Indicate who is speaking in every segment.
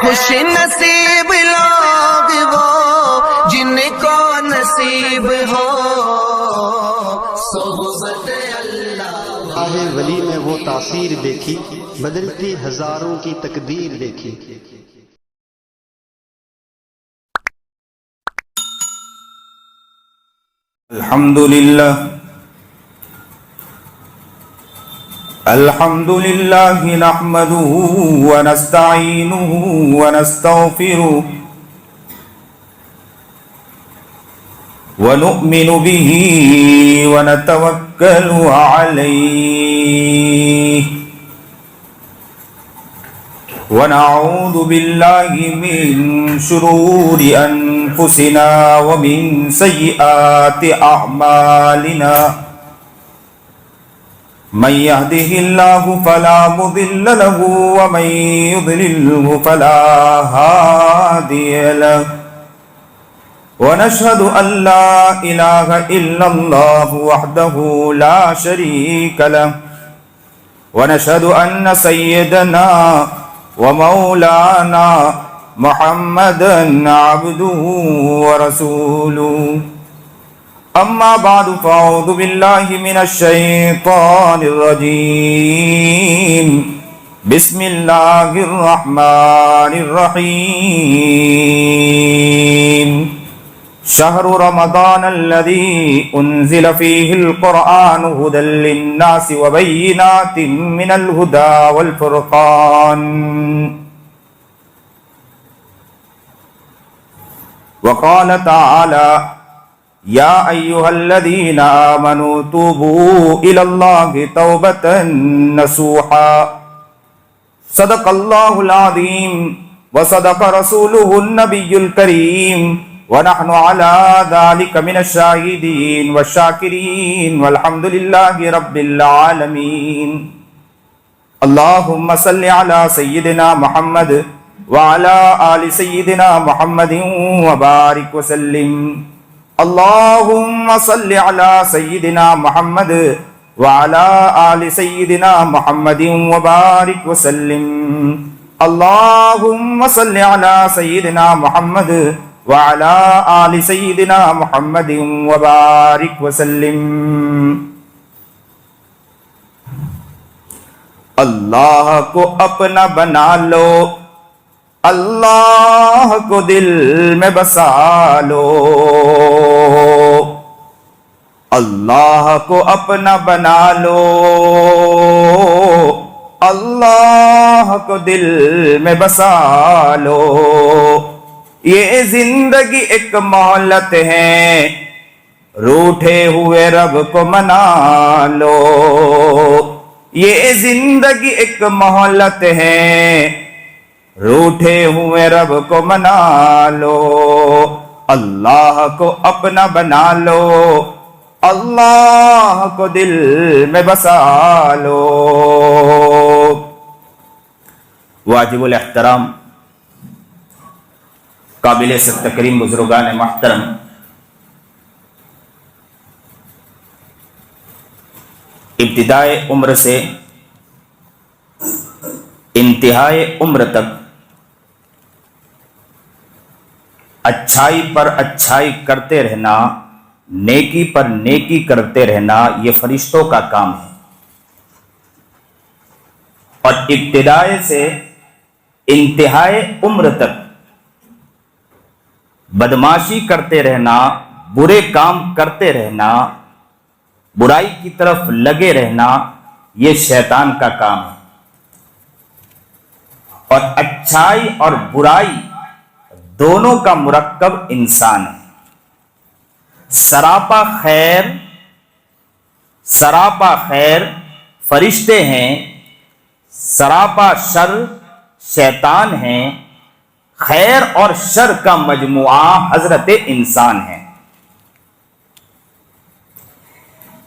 Speaker 1: خوش نصیب لوگ وہ جن کو نصیب ہو صحبت اللہ۔
Speaker 2: راہ ولی میں وہ تاثیر دیکھی، بدلتی ہزاروں کی تقدیر دیکھی۔
Speaker 3: الحمد لله نحمده ونستعينه ونستغفره ونؤمن به ونتوكل عليه ونعوذ بالله من شرور أنفسنا ومن سيئات أعمالنا من يهده الله فلا مضل له ومن يضلله فلا هادي له ونشهد أن لا إله إلا الله وحده لا شريك له ونشهد أن سيدنا ومولانا محمدا عبده ورسوله أما بعد فأعوذ بالله من الشيطان الرجيم بسم الله الرحمن الرحيم شهر رمضان الذي أنزل فيه القرآن هدى للناس وبينات من الهدى والفرقان وقال تعالى يا أيها الذين آمنوا توبوا إلى الله توبة نصوحا صدق الله العظيم وصدق رسوله النبي الكريم ونحن على ذلك من الشاهدين والشاكرين والحمد لله رب العالمين اللهم صل على سيدنا محمد وعلى آل سيدنا محمد وبارك وسلم اللهم صل على سيدنا محمد وعلى آل سيدنا محمد وبارك وسلم اللهم صل على سيدنا محمد وعلى آل سيدنا محمد وبارك وسلم اللہ کو اپنا بنا لو، اللہ کو دل میں بسا لو، اللہ کو اپنا بنا لو، اللہ کو دل میں بسا لو، یہ زندگی ایک مہلت ہے، روٹھے ہوئے رب کو منا لو، یہ زندگی ایک مہلت ہے، روٹھے ہوئے رب کو منا لو، اللہ کو اپنا بنا لو، اللہ کو دل میں بسا لو۔ واجب الاحترام قابل تکریم بزرگان محترم، ابتدائے عمر سے انتہائے عمر تک اچھائی پر اچھائی کرتے رہنا، نیکی پر نیکی کرتے رہنا، یہ فرشتوں کا کام ہے، اور ابتدائے سے انتہائے عمر تک بدماشی کرتے رہنا، برے کام کرتے رہنا، برائی کی طرف لگے رہنا، یہ شیطان کا کام ہے، اور اچھائی اور برائی دونوں کا مرکب انسان ہے۔ سراپا خیر فرشتے ہیں، سراپا شر شیطان ہیں، خیر اور شر کا مجموعہ حضرت انسان ہے۔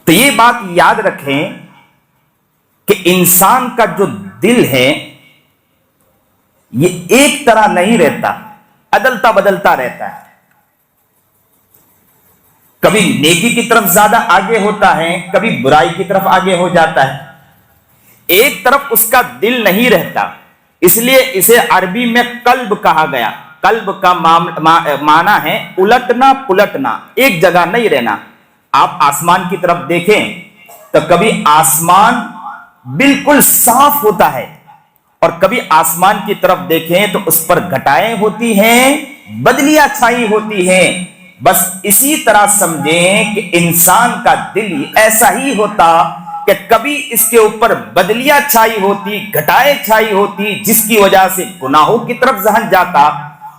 Speaker 3: تو یہ بات یاد رکھیں کہ انسان کا جو دل ہے یہ ایک طرح نہیں رہتا، عدلتا بدلتا رہتا ہے، کبھی نیکی کی طرف زیادہ آگے ہوتا ہے، کبھی برائی کی طرف آگے ہو جاتا ہے، ایک طرف اس کا دل نہیں رہتا، اس لیے اسے عربی میں قلب کہا گیا. قلب کا معنی ہے الٹنا پلٹنا، ایک جگہ نہیں رہنا. آپ آسمان کی طرف دیکھیں تو کبھی آسمان بالکل صاف ہوتا ہے اور کبھی آسمان کی طرف دیکھیں تو اس پر گھٹائیں ہوتی ہیں، بدلیاں چھائی ہوتی ہیں. بس اسی طرح سمجھیں کہ انسان کا دل ایسا ہی ہوتا کہ کبھی اس کے اوپر بدلیاں چھائی ہوتی، گھٹائیں چھائی ہوتی، جس کی وجہ سے گناہوں کی طرف ذہن جاتا.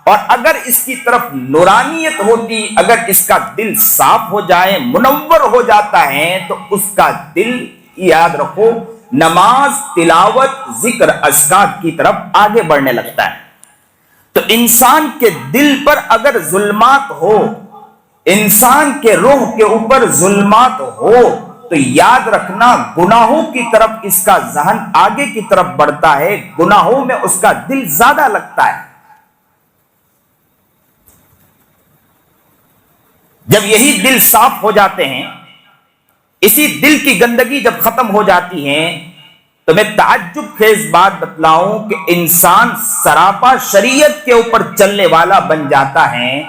Speaker 3: اور اگر اس کی طرف نورانیت ہوتی، اگر اس کا دل صاف ہو جائے، منور ہو جاتا ہے، تو اس کا دل، یاد رکھو، نماز، تلاوت، ذکر، اذکار کی طرف آگے بڑھنے لگتا ہے. تو انسان کے دل پر اگر ظلمات ہو، انسان کے روح کے اوپر ظلمات ہو، تو یاد رکھنا گناہوں کی طرف اس کا ذہن آگے کی طرف بڑھتا ہے، گناہوں میں اس کا دل زیادہ لگتا ہے. جب یہی دل صاف ہو جاتے ہیں، اسی دل کی گندگی جب ختم ہو جاتی ہے، تو میں تعجب خیز بات بتلاؤں کہ انسان سراپا شریعت کے اوپر چلنے والا بن جاتا ہے،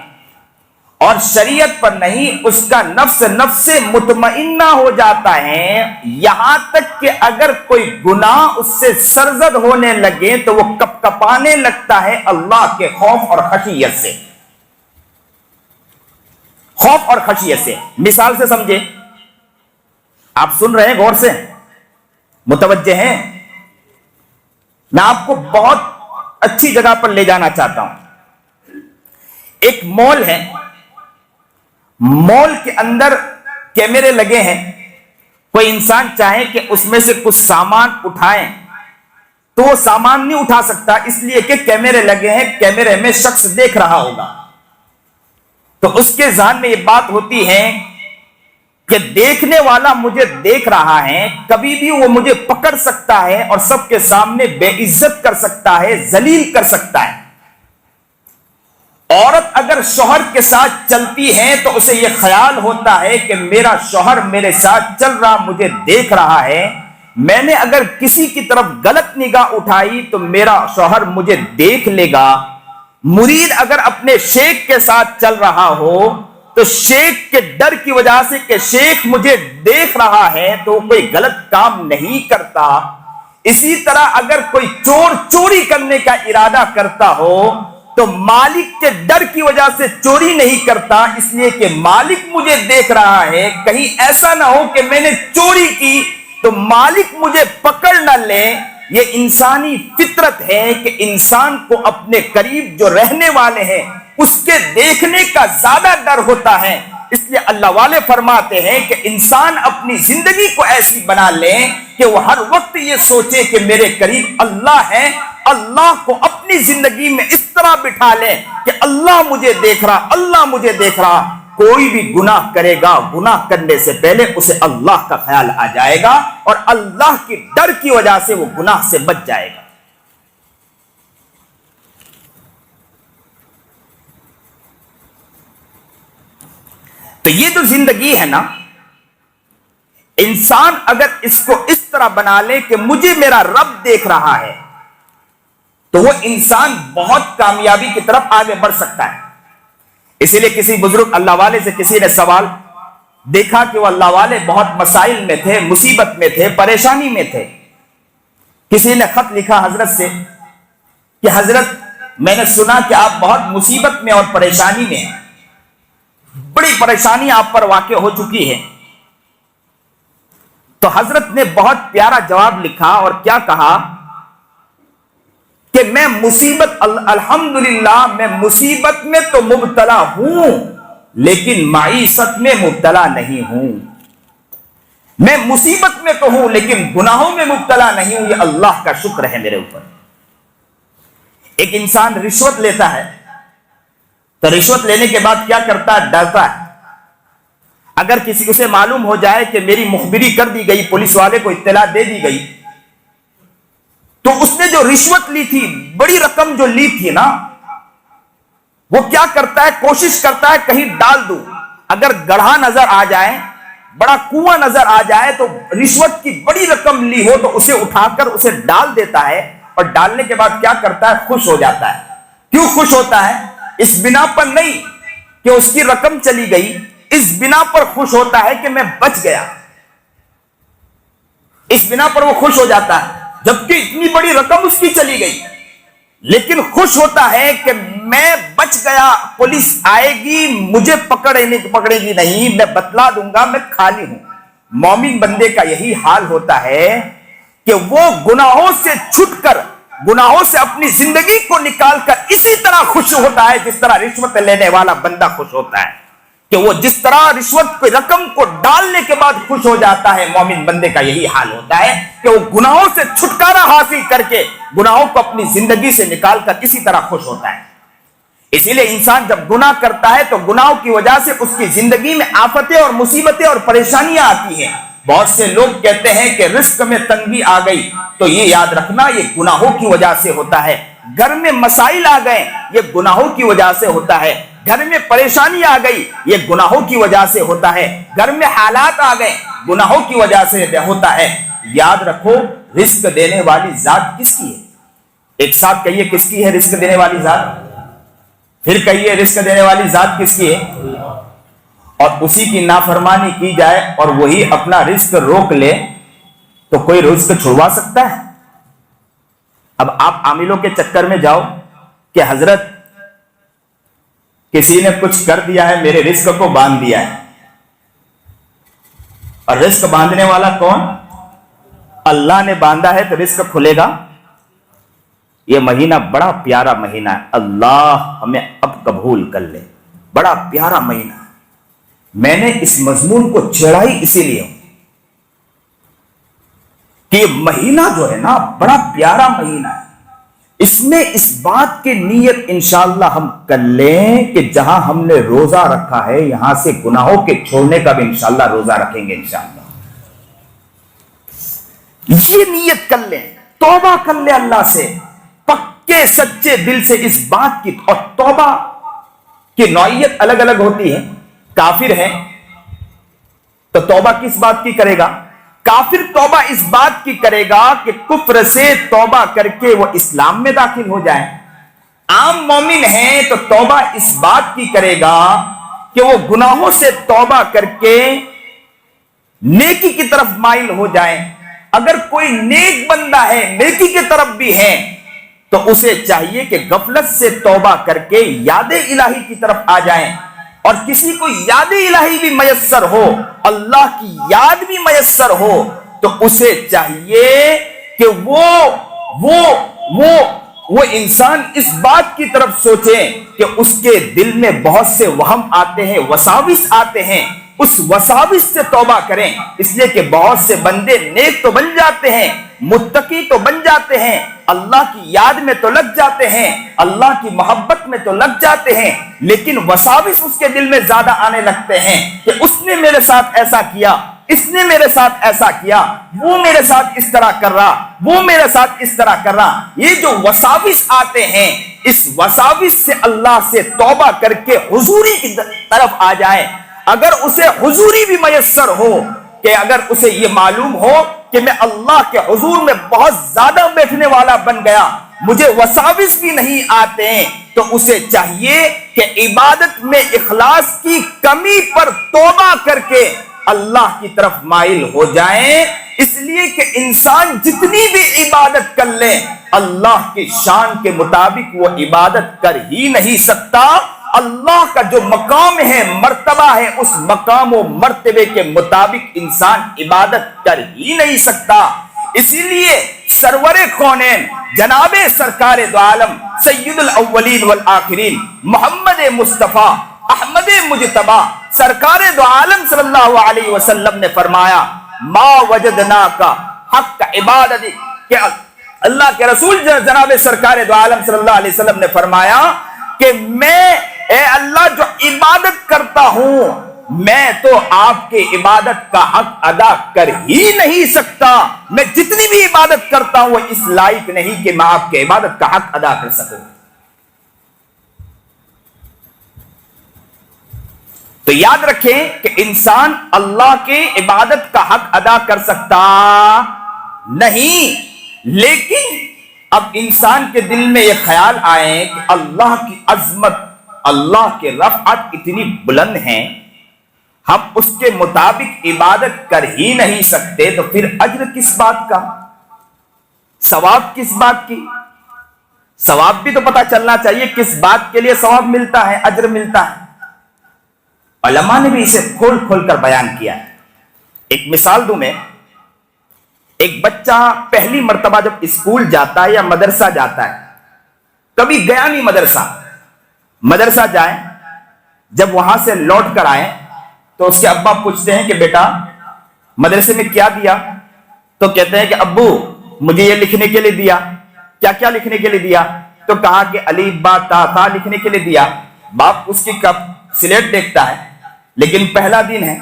Speaker 3: اور شریعت پر نہیں، اس کا نفس مطمئنہ ہو جاتا ہے. یہاں تک کہ اگر کوئی گناہ اس سے سرزد ہونے لگے تو وہ کپ کپانے لگتا ہے اللہ کے خوف اور خشیت سے. خوف اور خشیت سے. مثال سے سمجھے، آپ سن رہے ہیں غور سے، متوجہ ہیں؟ میں آپ کو بہت اچھی جگہ پر لے جانا چاہتا ہوں. ایک مال ہے، مال کے اندر کیمرے لگے ہیں. کوئی انسان چاہے کہ اس میں سے کچھ سامان اٹھائیں تو وہ سامان نہیں اٹھا سکتا، اس لیے کہ کیمرے لگے ہیں، کیمرے میں شخص دیکھ رہا ہوگا. تو اس کے ذہن میں یہ بات ہوتی ہے کہ دیکھنے والا مجھے دیکھ رہا ہے، کبھی بھی وہ مجھے پکڑ سکتا ہے اور سب کے سامنے بے عزت کر سکتا ہے، ذلیل کر سکتا ہے. عورت اگر شوہر کے ساتھ چلتی ہے تو اسے یہ خیال ہوتا ہے کہ میرا شوہر میرے ساتھ چل رہا، مجھے دیکھ رہا ہے. میں نے اگر کسی کی طرف غلط نگاہ اٹھائی تو میرا شوہر مجھے دیکھ لے گا. مرید اگر اپنے شیخ کے ساتھ چل رہا ہو تو شیخ کے ڈر کی وجہ سے کہ شیخ مجھے دیکھ رہا ہے تو کوئی غلط کام نہیں کرتا. اسی طرح اگر کوئی چور چوری کرنے کا ارادہ کرتا ہو تو مالک کے ڈر کی وجہ سے چوری نہیں کرتا، اس لیے کہ مالک مجھے دیکھ رہا ہے، کہیں ایسا نہ ہو کہ میں نے چوری کی تو مالک مجھے پکڑ نہ لے. یہ انسانی فطرت ہے کہ انسان کو اپنے قریب جو رہنے والے ہیں اس کے دیکھنے کا زیادہ ڈر ہوتا ہے. اس لیے اللہ والے فرماتے ہیں کہ انسان اپنی زندگی کو ایسی بنا لے کہ وہ ہر وقت یہ سوچے کہ میرے قریب اللہ ہے. اللہ کو اپنی زندگی میں اس طرح بٹھا لے کہ اللہ مجھے دیکھ رہا، اللہ مجھے دیکھ رہا. کوئی بھی گناہ کرے گا، گناہ کرنے سے پہلے اسے اللہ کا خیال آ جائے گا اور اللہ کی ڈر کی وجہ سے وہ گناہ سے بچ جائے گا. تو یہ جو زندگی ہے نا، انسان اگر اس کو اس طرح بنا لے کہ مجھے میرا رب دیکھ رہا ہے تو وہ انسان بہت کامیابی کی طرف آگے بڑھ سکتا ہے. اسی لیے کسی بزرگ اللہ والے سے کسی نے سوال دیکھا کہ وہ اللہ والے بہت مسائل میں تھے، مصیبت میں تھے، پریشانی میں تھے. کسی نے خط لکھا حضرت سے کہ حضرت میں نے سنا کہ آپ بہت مصیبت میں اور پریشانی میں ہیں، بڑی پریشانی آپ پر واقع ہو چکی ہے. تو حضرت نے بہت پیارا جواب لکھا اور کیا کہا کہ میں مصیبت، الحمدللہ میں مصیبت میں تو مبتلا ہوں لیکن معیشت میں مبتلا نہیں ہوں. میں مصیبت میں تو ہوں لیکن گناہوں میں مبتلا نہیں ہوں. یہ اللہ کا شکر ہے میرے اوپر. ایک انسان رشوت لیتا ہے تو رشوت لینے کے بعد کیا کرتا ہے؟ ڈرتا ہے. اگر کسی اسے معلوم ہو جائے کہ میری مخبری کر دی گئی، پولیس والے کو اطلاع دے دی گئی، تو اس نے جو رشوت لی تھی، بڑی رقم جو لی تھی نا، وہ کیا کرتا ہے؟ کوشش کرتا ہے کہیں ڈال دوں. اگر گڑھا نظر آ جائے، بڑا کنواں نظر آ جائے تو رشوت کی بڑی رقم لی ہو تو اسے اٹھا کر اسے ڈال دیتا ہے اور ڈالنے کے بعد کیا کرتا ہے؟ خوش ہو جاتا ہے. کیوں خوش ہوتا ہے؟ اس بنا پر نہیں کہ اس کی رقم چلی گئی، اس بنا پر خوش ہوتا ہے کہ میں بچ گیا. اس بنا پر وہ خوش ہو جاتا ہے، جبکہ اتنی بڑی رقم اس کی چلی گئی، لیکن خوش ہوتا ہے کہ میں بچ گیا، پولیس آئے گی مجھے پکڑے گی نہیں، میں بتلا دوں گا میں خالی ہوں. مومن بندے کا یہی حال ہوتا ہے کہ وہ گناہوں سے چھٹ کر، گناہوں سے اپنی زندگی کو نکال کر اسی طرح خوش ہوتا ہے جس طرح رشوت لینے والا بندہ خوش ہوتا ہے، کہ وہ جس طرح رشوت کی رقم کو ڈالنے کے بعد خوش ہو جاتا ہے. مومن بندے کا یہی حال ہوتا ہے کہ وہ گناہوں سے چھٹکارا حاصل کر کے گناہوں کو اپنی زندگی سے نکال کر اسی طرح خوش ہوتا ہے. اسی لیے انسان جب گناہ کرتا ہے تو گناہوں کی وجہ سے اس کی زندگی میں آفتیں اور مصیبتیں اور پریشانیاں آتی ہیں. بہت سے لوگ کہتے ہیں کہ رزق میں تنگی آ گئی، تو یہ یاد رکھنا یہ گناہوں کی وجہ سے ہوتا ہے. گھر میں مسائل آ گئے، یہ گناہوں کی وجہ سے ہوتا ہے. گھر میں پریشانی آ گئی، یہ گناہوں کی وجہ سے ہوتا ہے. گھر میں حالات آ گئے، گناہوں کی وجہ سے ہوتا ہے. یاد رکھو رزق دینے والی ذات کس کی ہے؟ ایک ساتھ کہیے کس کی ہے رزق دینے والی ذات؟ پھر کہیے رزق دینے والی ذات کس کی ہے؟ اور اسی کی نافرمانی کی جائے اور وہی اپنا رزق روک لے تو کوئی رزق چھڑوا سکتا ہے؟ اب آپ عاملوں کے چکر میں جاؤ کہ حضرت کسی نے کچھ کر دیا ہے، میرے رزق کو باندھ دیا ہے. اور رزق باندھنے والا کون؟ اللہ نے باندھا ہے تو رزق کھلے گا. یہ مہینہ بڑا پیارا مہینہ ہے، اللہ ہمیں اب قبول کر لے. بڑا پیارا مہینہ ہے. میں نے اس مضمون کو چھیڑا ہی اسی لیے کہ یہ مہینہ جو ہے نا بڑا پیارا مہینہ ہے. اس میں اس بات کی نیت انشاءاللہ ہم کر لیں کہ جہاں ہم نے روزہ رکھا ہے یہاں سے گناہوں کے چھوڑنے کا بھی انشاءاللہ روزہ رکھیں گے انشاءاللہ. یہ نیت کر لیں، توبہ کر لیں اللہ سے پکے سچے دل سے اس بات کی. اور توبہ کی نوعیت الگ الگ ہوتی ہے. کافر ہے تو توبہ کس بات کی کرے گا؟ کافر توبہ اس بات کی کرے گا کہ کفر سے توبہ کر کے وہ اسلام میں داخل ہو جائے. عام مومن ہے تو توبہ اس بات کی کرے گا کہ وہ گناہوں سے توبہ کر کے نیکی کی طرف مائل ہو جائیں. اگر کوئی نیک بندہ ہے نیکی کی طرف بھی ہے تو اسے چاہیے کہ غفلت سے توبہ کر کے یاد الہی کی طرف آ جائیں. اور کسی کو یاد الہی بھی میسر ہو، اللہ کی یاد بھی میسر ہو، تو اسے چاہیے کہ وہ انسان اس بات کی طرف سوچے کہ اس کے دل میں بہت سے وہم آتے ہیں، وساوس آتے ہیں، اس وساوس سے توبہ کریں. اس لیے کہ بہت سے بندے نیک تو بن جاتے ہیں، متقی تو بن جاتے ہیں، اللہ کی یاد میں تو لگ جاتے ہیں، اللہ کی محبت میں تو لگ جاتے ہیں، لیکن وساوس اس کے دل میں زیادہ آنے لگتے ہیں کہ اس نے میرے ساتھ ایسا کیا، اس نے میرے ساتھ ایسا کیا، وہ میرے ساتھ اس طرح کر رہا، وہ میرے ساتھ اس طرح کر رہا. یہ جو وساوس آتے ہیں اس وساوس سے اللہ سے توبہ کر کے حضوری کی طرف آ جائے. اگر اسے حضوری بھی میسر ہو کہ اگر اسے یہ معلوم ہو کہ میں اللہ کے حضور میں بہت زیادہ بیٹھنے والا بن گیا، مجھے وساوس بھی نہیں آتے، تو اسے چاہیے کہ عبادت میں اخلاص کی کمی پر توبہ کر کے اللہ کی طرف مائل ہو جائیں. اس لیے کہ انسان جتنی بھی عبادت کر لے اللہ کی شان کے مطابق وہ عبادت کر ہی نہیں سکتا. اللہ کا جو مقام ہے، مرتبہ ہے، اس مقام و مرتبے کے مطابق انسان عبادت کر ہی نہیں سکتا. اسی لیے سرور کونین جناب سرکار دو عالم سید الاولین والآخرین محمد مصطفیٰ احمد مجتبی سرکار دو عالم صلی اللہ علیہ وسلم نے فرمایا ما وجدنا کا حق عبادت، کہ اللہ کے رسول جناب سرکار دو عالم صلی اللہ علیہ وسلم نے فرمایا کہ میں اے اللہ جو عبادت کرتا ہوں میں تو آپ کے عبادت کا حق ادا کر ہی نہیں سکتا. میں جتنی بھی عبادت کرتا ہوں وہ اس لائق نہیں کہ میں آپ کے عبادت کا حق ادا کر سکوں. تو یاد رکھیں کہ انسان اللہ کے عبادت کا حق ادا کر سکتا نہیں، لیکن اب انسان کے دل میں یہ خیال آئے کہ اللہ کی عظمت، اللہ کے رفعت اتنی بلند ہیں، ہم اس کے مطابق عبادت کر ہی نہیں سکتے، تو پھر اجر کس بات کا، ثواب کس بات کی؟ ثواب بھی تو پتا چلنا چاہیے کس بات کے لیے ثواب ملتا ہے، اجر ملتا ہے۔ علماء نے بھی اسے کھول کھول کر بیان کیا ہے۔ ایک مثال دوں میں، ایک بچہ پہلی مرتبہ جب اسکول جاتا ہے یا مدرسہ جاتا ہے، کبھی گیا نہیں مدرسہ جائیں، جب وہاں سے لوٹ کر آئیں تو اس کے ابا پوچھتے ہیں کہ بیٹا مدرسے میں کیا دیا؟ تو کہتے ہیں کہ ابو مجھے یہ لکھنے کے لیے دیا۔ کیا لکھنے کے لیے دیا؟ تو کہا کہ الف با تا تھا لکھنے کے لیے دیا۔ باپ اس کی کب سلیٹ دیکھتا ہے، لیکن پہلا دن ہے،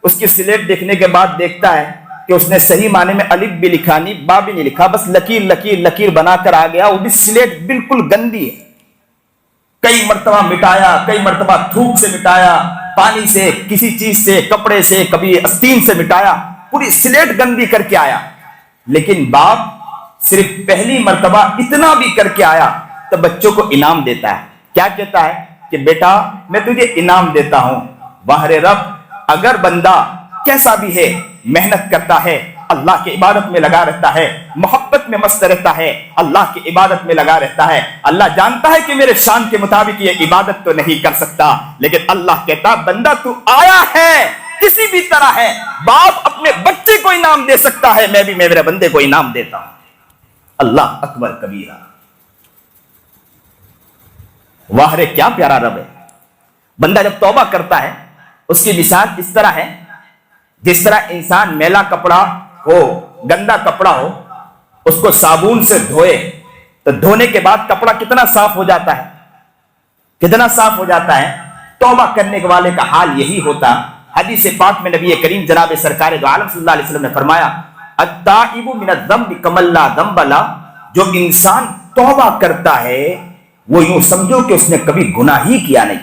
Speaker 3: اس کی سلیٹ دیکھنے کے بعد دیکھتا ہے کہ اس نے صحیح معنی میں الف بھی لکھا نہیں، با بھی نہیں لکھا، بس لکیر بنا کر آ گیا، وہ بھی سلیٹ بالکل گندی ہے۔ کئی مرتبہ مٹایا، کئی مرتبہ تھوک سے مٹایا، پانی سے، کسی چیز سے، کپڑے سے، کبھی استین سے مٹایا، پوری سلیٹ گندی کر کے آیا۔ لیکن باپ صرف پہلی مرتبہ اتنا بھی کر کے آیا تو بچوں کو انعام دیتا ہے۔ کیا کہتا ہے کہ بیٹا میں تجھے انعام دیتا ہوں، باہر رب اگر بندہ کیسا بھی ہے، محنت کرتا ہے، اللہ کی عبادت میں لگا رہتا ہے، محبت میں مست رہتا ہے، اللہ کی عبادت میں لگا رہتا ہے، اللہ جانتا ہے کہ میرے شان کے مطابق یہ عبادت تو نہیں کر سکتا، لیکن اللہ کہتا بندہ تو آیا ہے کسی بھی طرح ہے، باپ اپنے بچے کو انعام دے سکتا ہے، میں بھی میرے بندے کو انعام دیتا ہوں۔ اللہ اکبر کبیرہ، واہ رے کیا پیارا رب ہے۔ بندہ جب توبہ کرتا ہے اس کی مثال اس طرح ہے جس طرح انسان میلا کپڑا ہو، گندا کپڑا ہو، اس کو صابن سے دھوئے تو دھونے کے بعد کپڑا کتنا صاف ہو جاتا ہے، کتنا صاف ہو جاتا ہے۔ توبہ کرنے والے کا حال یہی ہوتا۔ حدیث پاک میں نبی کریم جناب سرکار دو عالم صلی اللہ علیہ وسلم نے فرمایا التائب من الذنب کمن لا ذنب له، جو انسان توبہ کرتا ہے وہ یوں سمجھو کہ اس نے کبھی گناہ ہی کیا نہیں۔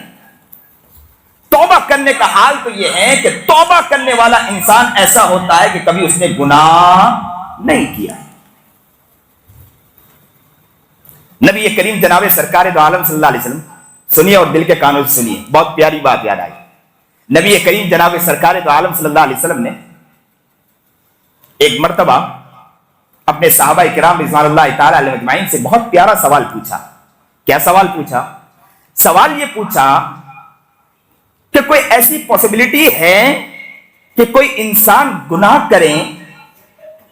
Speaker 3: توبہ کرنے کا حال تو یہ ہے کہ توبہ کرنے والا انسان ایسا ہوتا ہے کہ کبھی اس نے گناہ نہیں کیا۔ نبی کریم جناب سرکار دو عالم صلی اللہ علیہ وسلم، سنیے اور دل کے کانوں سے سنیے، بہت پیاری بات یاد آئی۔ نبی کریم جناب سرکار دو عالم صلی اللہ علیہ وسلم نے ایک مرتبہ اپنے صحابہ کرام رضوان اللہ تعالی علیہ اجمعین سے بہت پیارا سوال پوچھا۔ کیا سوال پوچھا؟ سوال یہ پوچھا کہ کوئی ایسی پاسبلٹی ہے کہ کوئی انسان گناہ کرے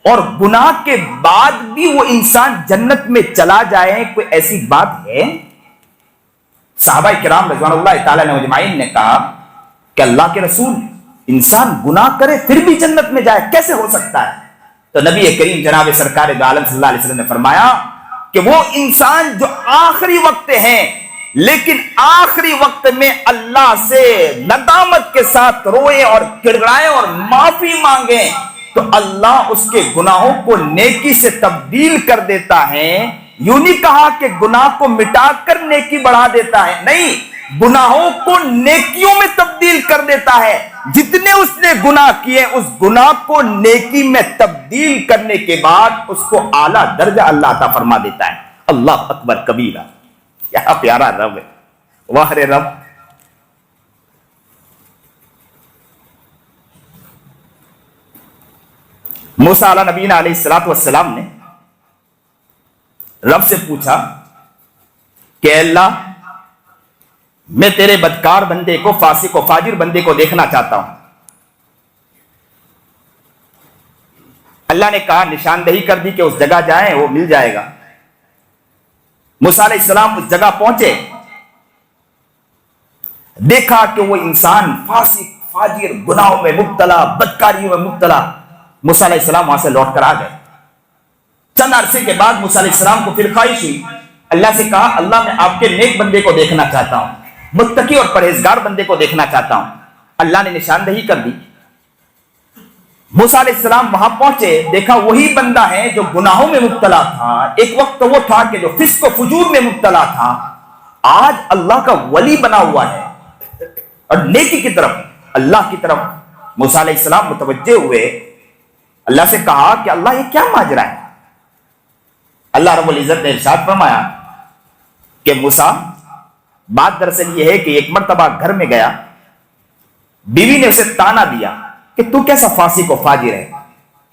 Speaker 3: اور گناہ کے بعد بھی وہ انسان جنت میں چلا جائے، کوئی ایسی بات ہے؟ صحابہ کرام رضوان اللہ تعالی علیہ اجمعین نے کہا کہ اللہ کے رسول، انسان گناہ کرے پھر بھی جنت میں جائے، کیسے ہو سکتا ہے؟ تو نبی کریم جناب سرکار دو عالم صلی اللہ علیہ وسلم نے فرمایا کہ وہ انسان جو آخری وقت ہے لیکن آخری وقت میں اللہ سے ندامت کے ساتھ روئے اور گڑگڑائے اور معافی مانگے تو اللہ اس کے گناہوں کو نیکی سے تبدیل کر دیتا ہے۔ یوں نہیں کہا کہ گناہ کو مٹا کر نیکی بڑھا دیتا ہے، نہیں، گناہوں کو نیکیوں میں تبدیل کر دیتا ہے۔ جتنے اس نے گناہ کیے اس گناہ کو نیکی میں تبدیل کرنے کے بعد اس کو اعلیٰ درجہ اللہ عطا فرما دیتا ہے۔ اللہ اکبر کبیرہ، کیا پیارا رب ہے، واہ رے رب۔ موسیٰ علیہ نبینا علیہ الصلوۃ والسلام نے رب سے پوچھا کہ اللہ میں تیرے بدکار بندے کو، فاسق و فاجر بندے کو دیکھنا چاہتا ہوں۔ اللہ نے کہا نشاندہی کر دی کہ اس جگہ جائیں، وہ مل جائے گا۔ موسیٰ علیہ السلام اس جگہ پہنچے، دیکھا کہ وہ انسان فاسق فاجر گناہوں میں مبتلا، بدکاریوں میں مبتلا۔ موسیٰ علیہ السلام وہاں سے لوٹ کر آ گئے۔ چند عرصے کے بعد موسیٰ علیہ السلام کو پھر خواہش ہوئی، اللہ سے کہا اللہ میں آپ کے نیک بندے کو دیکھنا چاہتا ہوں، متقی اور پرہیزگار بندے کو دیکھنا چاہتا ہوں۔ اللہ نے نشاندہی کر دی۔ موسیٰ علیہ السلام وہاں پہنچے، دیکھا وہی بندہ ہے جو گناہوں میں مبتلا تھا، ایک وقت وہ تھا کہ جو فسق و فجور میں مبتلا تھا، آج اللہ کا ولی بنا ہوا ہے اور نیکی کی طرف، اللہ کی طرف موسیٰ علیہ السلام متوجہ ہوئے۔ اللہ سے کہا کہ اللہ یہ کیا ماجرا ہے؟ اللہ رب العزت نے ارشاد فرمایا کہ موسیٰ، بات دراصل یہ ہے کہ ایک مرتبہ گھر میں گیا، بیوی نے اسے تانا دیا کہ تو کیسا فاسق و فاجر ہے،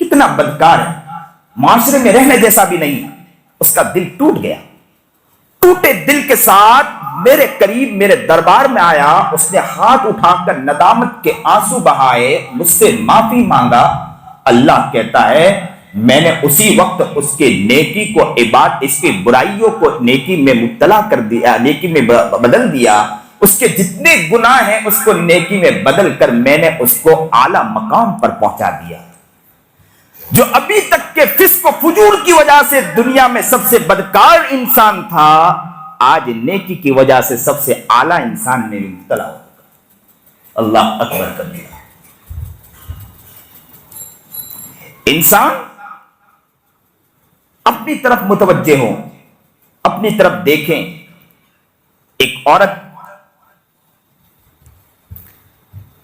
Speaker 3: کتنا بدکار ہے، معاشرے میں رہنے جیسا بھی نہیں۔ اس کا دل ٹوٹ گیا، ٹوٹے دل کے ساتھ میرے قریب میرے دربار میں آیا، اس نے ہاتھ اٹھا کر ندامت کے آنسو بہائے، مجھ سے معافی مانگا۔ اللہ کہتا ہے میں نے اسی وقت اس کے نیکی کو اس کی برائیوں کو نیکی میں مبتلا کر دیا، نیکی میں بدل دیا، اس کے جتنے گناہ ہیں اس کو نیکی میں بدل کر میں نے اس کو اعلی مقام پر پہنچا دیا۔ جو ابھی تک کے فسق و فجور کی وجہ سے دنیا میں سب سے بدکار انسان تھا، آج نیکی کی وجہ سے سب سے اعلی انسان میں مبتلا ہوگا۔ اللہ اکبر کبیرہ۔ انسان اپنی طرف متوجہ ہوں، اپنی طرف دیکھیں۔ ایک عورت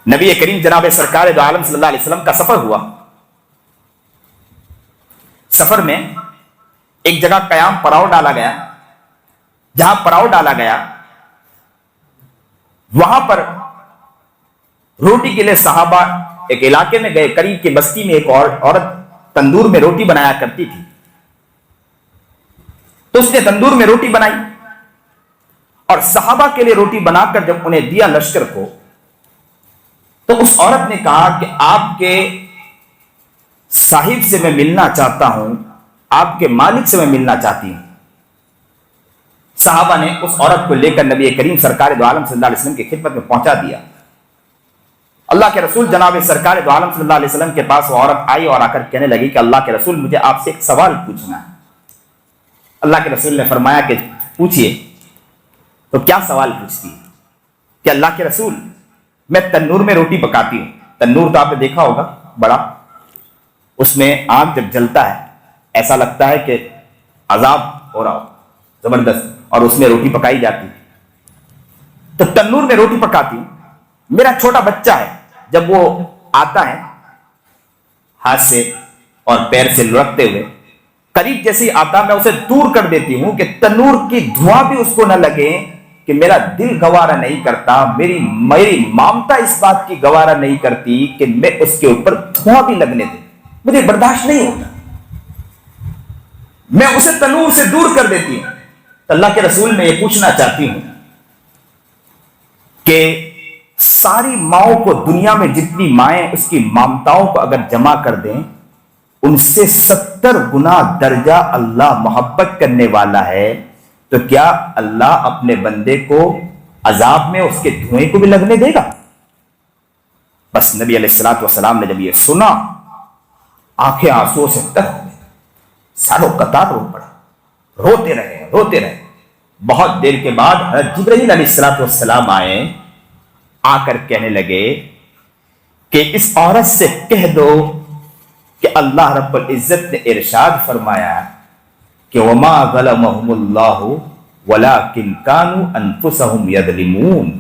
Speaker 3: نبی کریم جناب سرکار دو عالم صلی اللہ علیہ وسلم کا سفر ہوا۔ سفر میں ایک جگہ قیام پڑاؤ ڈالا گیا، جہاں پڑاؤ ڈالا گیا وہاں پر روٹی کے لیے صحابہ ایک علاقے میں گئے، قریب کی بستی میں ایک عورت تندور میں روٹی بنایا کرتی تھی، تو اس نے تندور میں روٹی بنائی اور صحابہ کے لیے روٹی بنا کر جب انہیں دیا لشکر کو، تو اس عورت نے کہا کہ آپ کے صاحب سے میں ملنا چاہتا ہوں، آپ کے مالک سے میں ملنا چاہتی ہوں۔ صحابہ نے اس عورت کو لے کر نبی کریم سرکار دو عالم صلی اللہ علیہ وسلم کی خدمت میں پہنچا دیا۔ اللہ کے رسول جناب سرکار دو عالم صلی اللہ علیہ وسلم کے پاس وہ عورت آئی اور آ کر کہنے لگی کہ اللہ کے رسول مجھے آپ سے ایک سوال پوچھنا ہے۔ اللہ کے رسول نے فرمایا کہ پوچھئے۔ تو کیا سوال پوچھتی ہے؟ کہ اللہ کے رسول میں تنور میں روٹی پکاتی ہوں، تنور تو آپ نے دیکھا ہوگا بڑا، اس میں آگ جب جلتا ہے ایسا لگتا ہے کہ عذاب ہو رہا ہو زبردست، اور اس میں روٹی پکائی جاتی ہے۔ تو تنور میں روٹی پکاتی ہوں، میرا چھوٹا بچہ ہے، جب وہ آتا ہے ہاتھ سے اور پیر سے لڑکتے ہوئے قریب جیسے ہی آتا میں اسے دور کر دیتی ہوں کہ تنور کی دھواں بھی اس کو نہ لگے، کہ میرا دل گوارا نہیں کرتا، میری مامتا اس بات کی گوارا نہیں کرتی کہ میں اس کے اوپر دھواں بھی لگنے دوں، مجھے برداشت نہیں ہوتا، میں اسے تنور سے دور کر دیتی ہوں۔ تو اللہ کے رسول میں یہ پوچھنا چاہتی ہوں کہ ساری ماؤں کو دنیا میں جتنی مائیں اس کی مامتاؤں کو اگر جمع کر دیں، ان سے 70 گنا درجہ اللہ محبت کرنے والا ہے، تو کیا اللہ اپنے بندے کو عذاب میں اس کے دھوئیں کو بھی لگنے دے گا؟ بس نبی علیہ الصلوۃ والسلام نے جب یہ سنا، آنکھیں آنسو سے تر ہو گئی، ساروں قطار رو پڑا، روتے رہے۔ بہت دیر کے بعد حضرت جبرائیل علیہ الصلوۃ والسلام آئے، آ کر کہنے لگے کہ اس عورت سے کہہ دو کہ اللہ رب العزت نے ارشاد فرمایا کہ وما ظلمهم اللہ ولکن كانوا انفسهم یظلمون،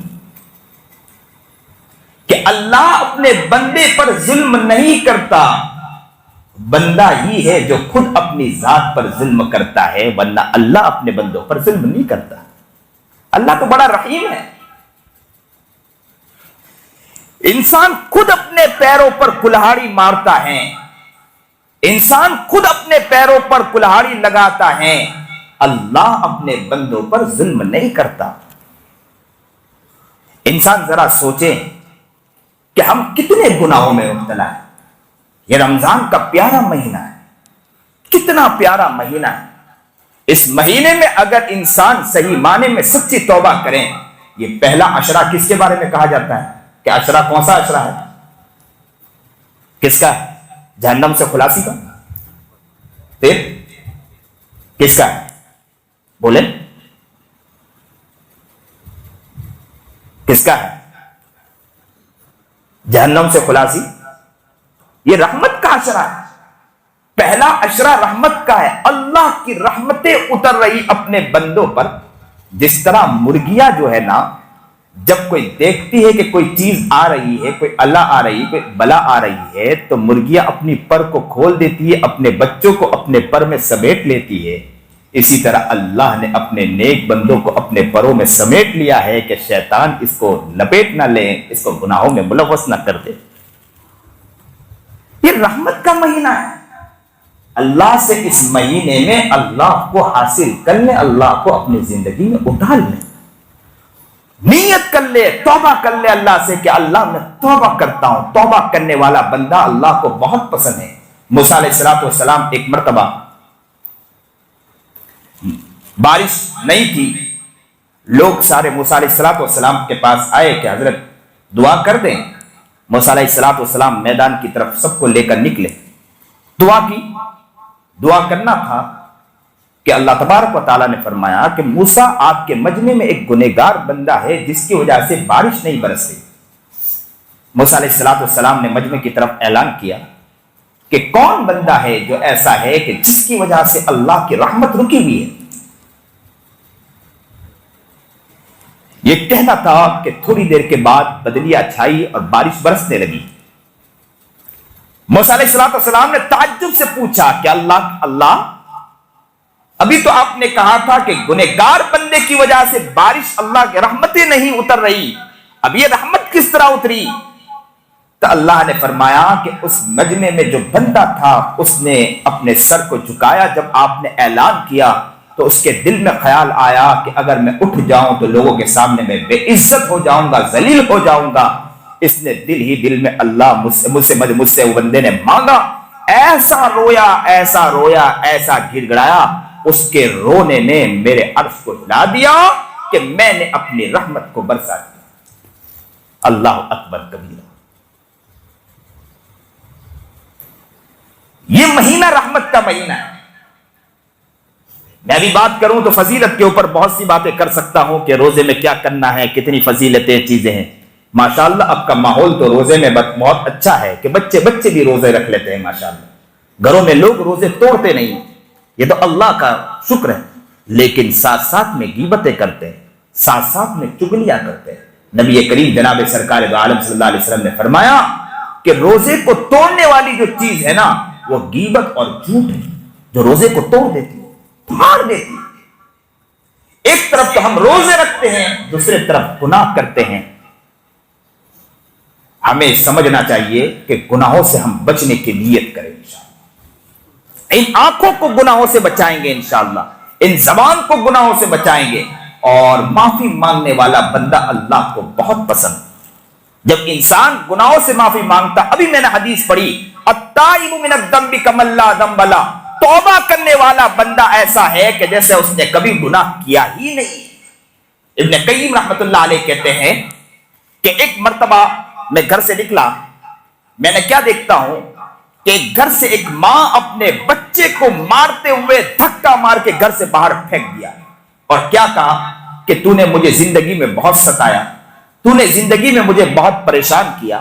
Speaker 3: کہ اللہ اپنے بندے پر ظلم نہیں کرتا، بندہ ہی ہے جو خود اپنی ذات پر ظلم کرتا ہے، ورنہ اللہ اپنے بندوں پر ظلم نہیں کرتا۔ اللہ تو بڑا رحیم ہے۔ انسان خود اپنے پیروں پر کلہاڑی مارتا ہے، انسان خود اپنے پیروں پر کلہاڑی لگاتا ہے، اللہ اپنے بندوں پر ظلم نہیں کرتا۔ انسان ذرا سوچے کہ ہم کتنے گناہوں میں مبتلا ہیں۔ یہ رمضان کا پیارا مہینہ ہے، کتنا پیارا مہینہ ہے۔ اس مہینے میں اگر انسان صحیح معنی میں سچی توبہ کریں، یہ پہلا عشرہ کس کے بارے میں کہا جاتا ہے کہ عشرہ کون سا عشرہ ہے؟ کس کا ہے؟ جہنم سے خلاصی کا؟ پھر کس کا ہے؟ بولیں کس کا ہے؟ جہنم سے خلاصی؟ یہ رحمت کا عشرہ ہے، پہلا عشرہ رحمت کا ہے۔ اللہ کی رحمتیں اتر رہی اپنے بندوں پر، جس طرح مرغیاں جو ہے نا، جب کوئی دیکھتی ہے کہ کوئی چیز آ رہی ہے، کوئی اللہ آ رہی ہے، کوئی بلا آ رہی ہے، تو مرغیاں اپنی پر کو کھول دیتی ہے، اپنے بچوں کو اپنے پر میں سمیٹ لیتی ہے، اسی طرح اللہ نے اپنے نیک بندوں کو اپنے پروں میں سمیٹ لیا ہے کہ شیطان اس کو لپیٹ نہ لے، اس کو گناہوں میں ملوث نہ کر دے۔ یہ رحمت کا مہینہ ہے، اللہ سے اس مہینے میں اللہ کو حاصل کر لیں، اللہ کو اپنی زندگی میں اٹھا لیں، نیت کر لے، توبہ کر لے اللہ سے کہ اللہ میں توبہ کرتا ہوں۔ توبہ کرنے والا بندہ اللہ کو بہت پسند ہے۔ موسیٰ علیہ السلام ایک مرتبہ بارش نہیں تھی، لوگ سارے موسیٰ علیہ السلام کے پاس آئے کہ حضرت دعا کر دیں۔ موسیٰ علیہ السلام میدان کی طرف سب کو لے کر نکلے، دعا کی، دعا کرنا تھا کہ اللہ تبارک و تعالیٰ نے فرمایا کہ موسیٰ آپ کے مجمع میں ایک گنہگار بندہ ہے جس کی وجہ سے بارش نہیں برس رہی۔ موسیٰ علیہ السلام نے مجمع کی طرف اعلان کیا کہ کون بندہ ہے جو ایسا ہے کہ جس کی وجہ سے اللہ کی رحمت رکی ہوئی ہے۔ یہ کہنا تھا کہ تھوڑی دیر کے بعد بدلیاں چھائی اور بارش برسنے لگی۔ موسیٰ علیہ السلام نے تعجب سے پوچھا کہ اللہ ابھی تو آپ نے کہا تھا کہ گنہگار بندے کی وجہ سے بارش اللہ کی رحمتیں نہیں اتر رہی، اب یہ رحمت کس طرح اتری؟ تو اللہ نے فرمایا کہ اس مجمع میں جو بندہ تھا اس نے اپنے سر کو جھکایا، جب آپ نے اعلان کیا تو اس کے دل میں خیال آیا کہ اگر میں اٹھ جاؤں تو لوگوں کے سامنے میں بے عزت ہو جاؤں گا، ذلیل ہو جاؤں گا۔ اس نے دل ہی دل میں اللہ مجھ سے وہ بندے نے مانگا، ایسا رویا ایسا رویا ایسا گڑ گڑایا، اس کے رونے نے میرے عرش کو ہلا دیا کہ میں نے اپنی رحمت کو برسا دیا۔ اللہ اکبر کبیرہ۔ یہ مہینہ رحمت کا مہینہ ہے۔ میں بھی بات کروں تو فضیلت کے اوپر بہت سی باتیں کر سکتا ہوں کہ روزے میں کیا کرنا ہے، کتنی فضیلتیں چیزیں ہیں۔ ماشاءاللہ اب کا ماحول تو روزے میں بہت اچھا ہے کہ بچے بھی روزے رکھ لیتے ہیں ماشاءاللہ، گھروں میں لوگ روزے توڑتے نہیں، یہ تو اللہ کا شکر ہے، لیکن ساتھ ساتھ میں غیبتیں کرتے ہیں، ساتھ ساتھ میں چغلیاں کرتے ہیں۔ نبی کریم جناب سرکار دو عالم صلی اللہ علیہ وسلم نے فرمایا کہ روزے کو توڑنے والی جو چیز ہے نا وہ غیبت اور جھوٹ ہے، جو روزے کو توڑ دیتی ہے، پھاڑ دیتی ہے۔ ایک طرف تو ہم روزے رکھتے ہیں، دوسرے طرف گناہ کرتے ہیں۔ ہمیں سمجھنا چاہیے کہ گناہوں سے ہم بچنے کی نیت کریں انشاءاللہ۔ ان آنکھوں کو گناہوں سے بچائیں گے انشاءاللہ، ان زبان کو گناہوں سے بچائیں گے، اور معافی مانگنے والا بندہ اللہ کو بہت پسند۔ جب انسان گناہوں سے معافی مانگتا، ابھی میں نے حدیث پڑھی، التائب من الذنب کمن لا ذنب لہ، توبہ کرنے والا بندہ ایسا ہے کہ جیسے اس نے کبھی گناہ کیا ہی نہیں۔ ابن قیم رحمت اللہ علیہ کہتے ہیں کہ ایک مرتبہ میں گھر سے نکلا، میں نے کیا دیکھتا ہوں کہ گھر سے ایک ماں اپنے بچے کو مارتے ہوئے دھکا مار کے گھر سے باہر پھینک دیا، اور کیا کہا کہ تو نے مجھے زندگی میں بہت ستایا، تو نے زندگی میں مجھے بہت پریشان کیا،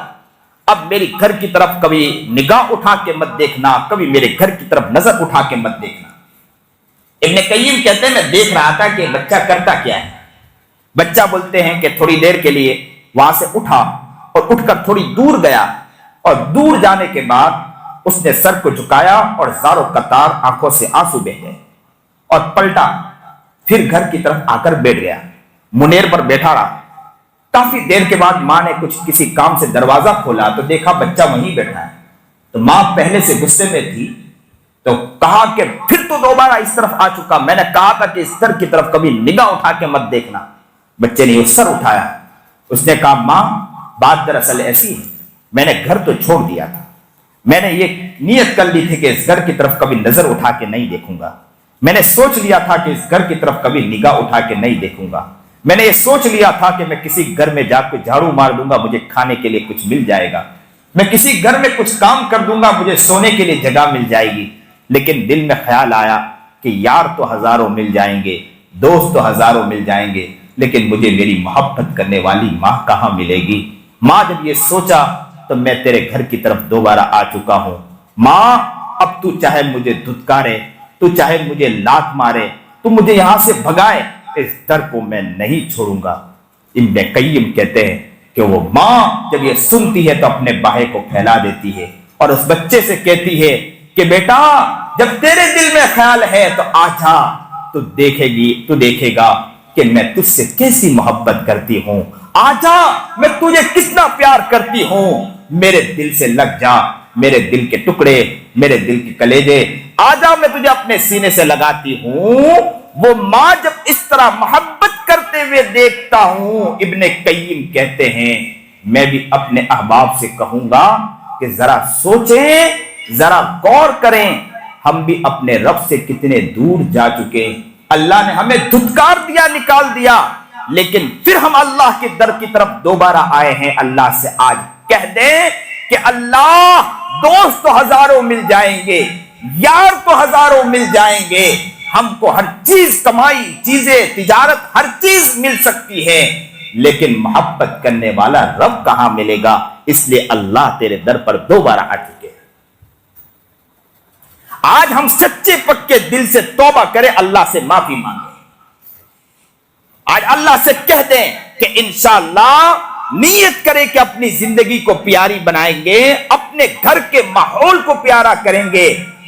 Speaker 3: اب میری گھر کی طرف کبھی نگاہ اٹھا کے مت دیکھنا، کبھی میرے گھر کی طرف نظر اٹھا کے مت دیکھنا۔ ابن قیم کہتے ہیں میں دیکھ رہا تھا کہ بچہ کرتا کیا ہے۔ بچہ بولتے ہیں کہ تھوڑی دیر کے لیے وہاں سے اٹھا اور اٹھ کر تھوڑی دور گیا، اور دور جانے کے بعد اس نے سر کو جھکایا اور زاروں قطار آنکھوں سے آنسو بہے، اور پلٹا، پھر گھر کی طرف آ کر بیٹھ گیا، منیر پر بیٹھا رہا۔ کافی دیر کے بعد ماں نے کسی کام سے دروازہ کھولا تو دیکھا بچہ وہیں بیٹھا ہے، تو ماں پہلے سے غصے میں تھی، تو کہا کہ پھر تو دوبارہ اس طرف آ چکا، میں نے کہا تھا کہ اس سر کی طرف کبھی نگاہ اٹھا کے مت دیکھنا۔ بچے نے اس سر اٹھایا، اس نے کہا ماں بات دراصل ایسی ہے، میں نے گھر تو چھوڑ دیا تھا، میں نے یہ نیت کر لی تھی کہ اس گھر کی طرف کبھی نظر اٹھا کے نہیں دیکھوں گا، میں نے سوچ لیا تھا کہ اس گھر کی طرف کبھی نگاہ اٹھا کے نہیں دیکھوں گا، میں نے یہ سوچ لیا تھا کہ میں کسی گھر میں جا کے جھاڑو مار دوں گا، مجھے کھانے کے لیے کچھ مل جائے گا، میں کسی گھر میں کچھ کام کر دوں گا، مجھے سونے کے لیے جگہ مل جائے گی، لیکن دل میں خیال آیا کہ یار تو ہزاروں مل جائیں گے، دوست تو ہزاروں مل جائیں گے، لیکن مجھے میری محبت کرنے والی ماں کہاں ملے گی۔ ماں جب یہ سوچا تو میں تیرے گھر کی طرف دوبارہ آ چکا ہوں، ماں اب تو چاہے مجھے دھتکارے، تو چاہے مجھے لات مارے، تو مجھے یہاں سے بھگائے، اس در کو میں نہیں چھوڑوں گا۔ ابن قیم کہتے ہیں کہ وہ ماں جب یہ سنتی ہے تو اپنے باہے کو پھیلا دیتی ہے اور اس بچے سے کہتی ہے کہ بیٹا جب تیرے دل میں خیال ہے تو آ جا، تو دیکھے گا کہ میں تجھ سے کیسی محبت کرتی ہوں. آجا میں تجھے کتنا پیار کرتی ہوں, میرے دل سے لگ جا, میرے دل کے ٹکڑے, میرے دل کے کلیجے, آجا میں تجھے اپنے سینے سے لگاتی ہوں. وہ ماں جب اس طرح محبت کرتے ہوئے دیکھتا ہوں, ابن قیم کہتے ہیں میں بھی اپنے احباب سے کہوں گا کہ ذرا سوچیں, ذرا غور کریں, ہم بھی اپنے رب سے کتنے دور جا چکے. اللہ نے ہمیں دھتکار دیا, نکال دیا, لیکن پھر ہم اللہ کے در کی طرف دوبارہ آئے ہیں. اللہ سے آج کہہ دیں کہ اللہ, دوست تو ہزاروں مل جائیں گے, یار تو ہزاروں مل جائیں گے, ہم کو ہر چیز, کمائی, چیزیں, تجارت, ہر چیز مل سکتی ہے, لیکن محبت کرنے والا رب کہاں ملے گا؟ اس لیے اللہ تیرے در پر دوبارہ آ چکے. آج ہم سچے پکے دل سے توبہ کریں, اللہ سے معافی مانگیں. آج اللہ سے کہہ دیں کہ انشاءاللہ نیت کریں کہ اپنی زندگی کو پیاری بنائیں گے, اپنے گھر کے ماحول کو پیارا کریں گے,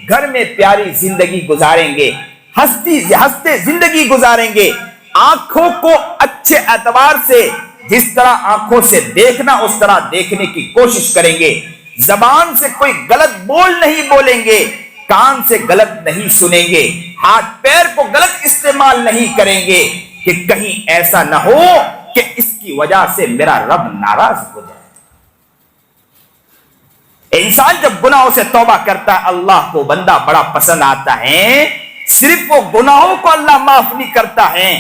Speaker 3: گھر میں پیاری زندگی گزاریں گے, ہنستے زندگی گزاریں گے, آنکھوں کو اچھے اعتبار سے, جس طرح آنکھوں سے دیکھنا اس طرح دیکھنے کی کوشش کریں گے, زبان سے کوئی غلط بول نہیں بولیں گے, کان سے غلط نہیں سنیں گے, ہاتھ پیر کو غلط استعمال نہیں کریں گے, کہ کہیں ایسا نہ ہو کہ اس کی وجہ سے میرا رب ناراض ہو جائے. انسان جب گناہوں سے توبہ کرتا ہے, اللہ کو بندہ بڑا پسند آتا ہے. صرف وہ گناہوں کو اللہ معاف نہیں کرتا ہے,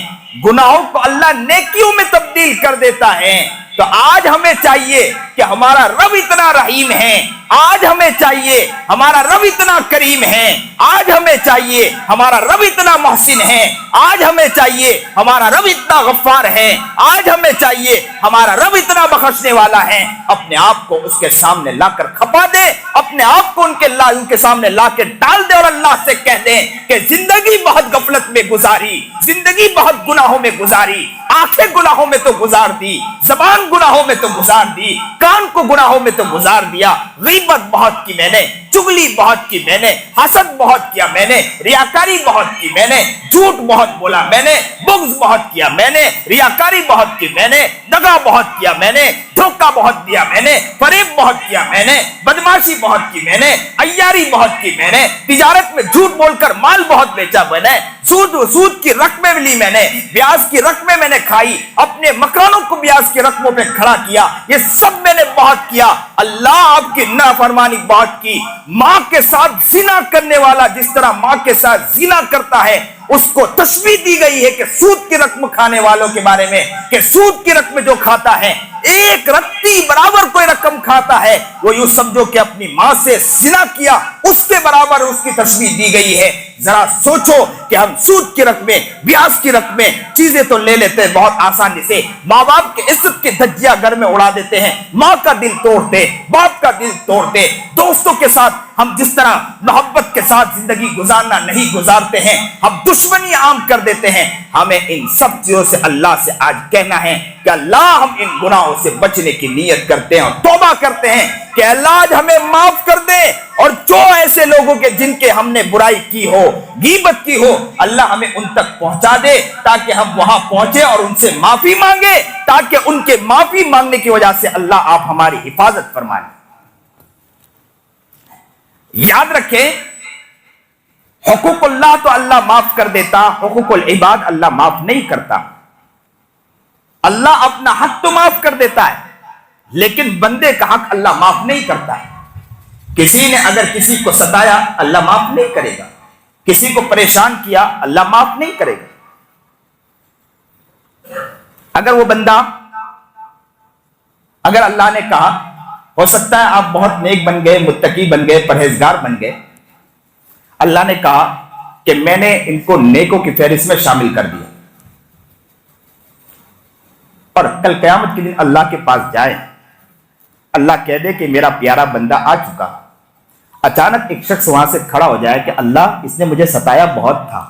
Speaker 3: گناہوں کو اللہ نیکیوں میں تبدیل کر دیتا ہے. تو آج ہمیں چاہیے کہ ہمارا رب اتنا رحیم ہے, آج ہمیں چاہیے ہمارا رب اتنا کریم ہے, آج ہمیں چاہیے ہمارا رب اتنا محسن ہے, آج ہمیں چاہیے ہمارا رب اتنا غفار ہے, آج ہمیں چاہیے ہمارا رب اتنا بخشنے والا ہے. اپنے آپ کو اس کے سامنے لا کر کھپا دے, اپنے آپ کو ان کے سامنے لا کے ڈال دے, اور اللہ سے کہہ دیں کہ زندگی بہت غفلت میں گزاری, زندگی بہت گناہوں میں گزاری, آنکھیں گناہوں میں تو گزار دی, زبان گناہوں میں تو گزار دی, کان کو گناہوں میں تو گزار دیا, غیبت بہت کی میں نے, چگلی بہت کی میں نے, حسد بہت کیا میں نے, ریاکاری بہت کی میں نے, جھوٹ بہت بولا میں نے, بغض بہت کیا میں نے, ریاکاری بہت کی میں نے, دغا بہت کیا میں نے, دھوکہ بہت دیا میں نے, فریب بہت کیا میں نے, بدماشی بہت کی میں نے, عیاری بہت کی میں نے, تجارت میں جھوٹ بول کر مال بہت بیچا میں نے, سود کی رقمیں لی میں نے, بیاج کی رقمیں میں نے کھائی, اپنے مکانوں کو بیاج کی رقموں پہ کھڑا کیا, یہ سب میں نے بہت کیا. اللہ آپ کی نافرمانی بہت کی. ماں کے ساتھ زنا کرنے والا جس طرح ماں کے ساتھ زنا کرتا ہے, اس کو تشبیہ دی گئی ہے کہ سود کی رقم کھانے والوں کے بارے میں, کہ سود کی رقم جو کھاتا ہے, ایک رتی برابر کوئی رقم کھاتا ہے, وہ یوں سمجھو کہ اپنی ماں سے زنا کیا, اس کے برابر اس کی تشبیہ دی گئی ہے. ذرا سوچو کہ ہم سود کی رقمیں, بیاج کی رقمیں, چیزیں تو لے لیتے ہیں بہت آسانی سے, ماں باپ کے عزت کی دھجیاں گھر میں اڑا دیتے ہیں, ماں کا دل توڑتے, باپ کا دل توڑتے, دوستوں کے ساتھ ہم جس طرح محبت کے ساتھ زندگی گزارنا نہیں گزارتے ہیں, ہم دشمنی عام کر دیتے ہیں. ہمیں ان سب چیزوں سے اللہ سے آج کہنا ہے کہ اللہ ہم ان گناہوں سے بچنے کی نیت کرتے ہیں اور توبہ کرتے ہیں کہ اللہ آج ہمیں معاف کر دے, اور جو ایسے لوگوں کے جن کے ہم نے برائی کی ہو, غیبت کی ہو, اللہ ہمیں ان تک پہنچا دے تاکہ ہم وہاں پہنچے اور ان سے معافی مانگے, تاکہ ان کے معافی مانگنے کی وجہ سے اللہ آپ ہماری حفاظت فرمائیں. یاد رکھیں, حقوق اللہ تو اللہ معاف کر دیتا, حقوق العباد اللہ معاف نہیں کرتا. اللہ اپنا حق تو معاف کر دیتا ہے, لیکن بندے کا حق اللہ معاف نہیں کرتا ہے. کسی نے اگر کسی کو ستایا اللہ معاف نہیں کرے گا, کسی کو پریشان کیا اللہ معاف نہیں کرے گا. اگر وہ بندہ, اگر اللہ نے کہا, ہو سکتا ہے آپ بہت نیک بن گئے, متقی بن گئے, پرہیزگار بن گئے, اللہ نے کہا کہ میں نے ان کو نیکوں کی فہرست میں شامل کر دیا, اور کل قیامت کے دن اللہ کے پاس جائے, اللہ کہہ دے کہ میرا پیارا بندہ آ چکا. اچانک ایک شخص وہاں سے کھڑا ہو جائے کہ اللہ اس نے مجھے ستایا بہت تھا,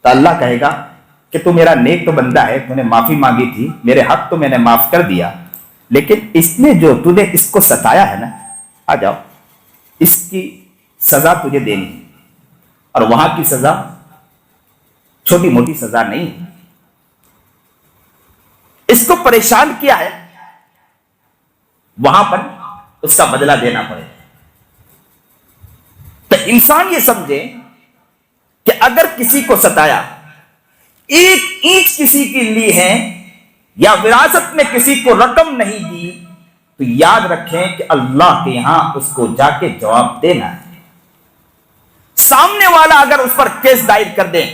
Speaker 3: تو اللہ کہے گا کہ تو میرا نیک تو بندہ ہے, تو نے معافی مانگی تھی, میرے حق تو میں نے معاف کر دیا, لیکن اس نے جو تجھے اس کو ستایا ہے نا, آ جاؤ, اس کی سزا تجھے دینی ہے. اور وہاں کی سزا چھوٹی موٹی سزا نہیں، اس کو پریشان کیا ہے، وہاں پر اس کا بدلہ دینا پڑے۔ تو انسان یہ سمجھے کہ اگر کسی کو ستایا، ایک اینٹ کسی کی لی ہے یا وراثت میں کسی کو رقم نہیں دی، تو یاد رکھیں کہ اللہ کے یہاں اس کو جا کے جواب دینا ہے۔ سامنے والا اگر اس پر کیس دائر کر دے،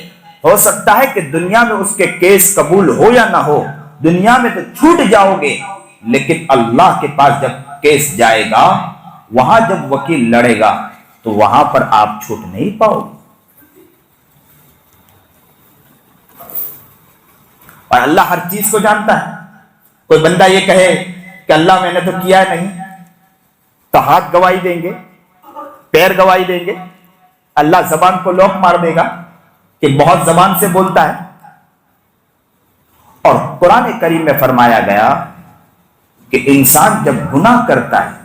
Speaker 3: ہو سکتا ہے کہ دنیا میں اس کے کیس قبول ہو یا نہ ہو، دنیا میں تو چھوٹ جاؤ گے، لیکن اللہ کے پاس جب کیس جائے گا، وہاں جب وکیل لڑے گا تو وہاں پر آپ چھوٹ نہیں پاؤ گے۔ اور اللہ ہر چیز کو جانتا ہے۔ کوئی بندہ یہ کہے کہ اللہ میں نے تو کیا نہیں، تو ہاتھ گواہی دیں گے، پیر گواہی دیں گے، اللہ زبان کو لوک مار دے گا کہ بہت زبان سے بولتا ہے۔ اور قرآن کریم میں فرمایا گیا کہ انسان جب گناہ کرتا ہے،